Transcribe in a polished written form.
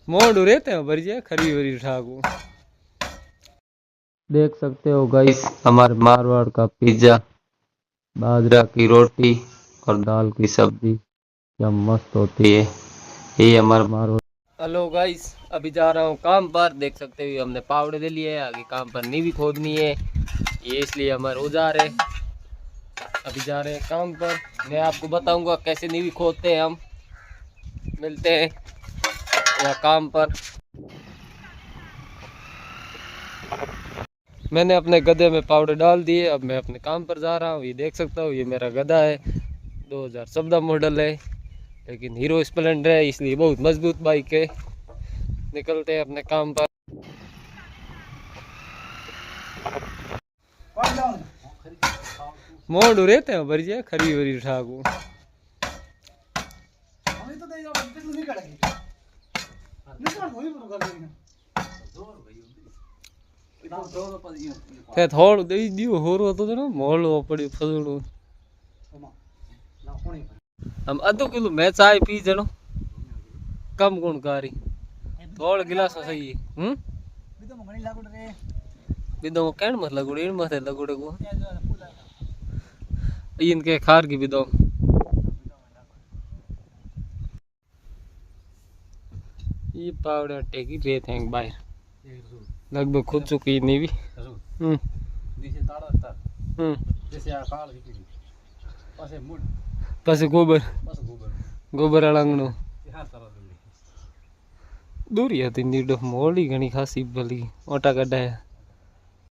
मोड़ रहते हैं भरिया खरी वरी ठाकू। देख सकते हो गाइस हमारे मारवाड़ का पिज्जा, बाजरा की रोटी और दाल की सब्जी क्या मस्त होती है। ये हमारा मारवाड़। हेलो गाइस अभी जा रहा हूँ काम पर। देख सकते हो हमने पावड़े दे लिए, आगे काम पर नींवी खोदनी है, ये इसलिए हमारे औजार है। अभी जा रहे हैं काम पर। मैं आपको बताऊंगा कैसे नींवी खोदते हैं हम। मिलते हैं यहाँ काम पर। मैंने अपने गधे में पाउडर डाल दिए, अब मैं अपने काम पर जा रहा हूँ। ये देख सकता हूँ ये मेरा गधा है, 2014 मॉडल है, लेकिन हीरो स्प्लेंडर है इसलिए बहुत मजबूत बाइक है। निकलते हैं अपने काम पर। मोड़ रहते हैं भरिया खरी वरी ठाकू। थोड़ दे दियो होरो तो ना मोहलो पड़ी फसड़ो। हम आधो किलो मैं चाय पी जनो कम गुण कारी थोड़ गिलास सही है। बिदो कहण मत लगुड़े इन मत लगुड़े को इनके खार की बिदो। ये पावड़ा टेकी रेत हैं बाहर लगभग खुद चुकी नहीं भी। पासे गोबर गोबर अड़ंगनो दूरी હતી નીડો મોળી ઘણી ખાસી ભલી ઓટા કઢાયા।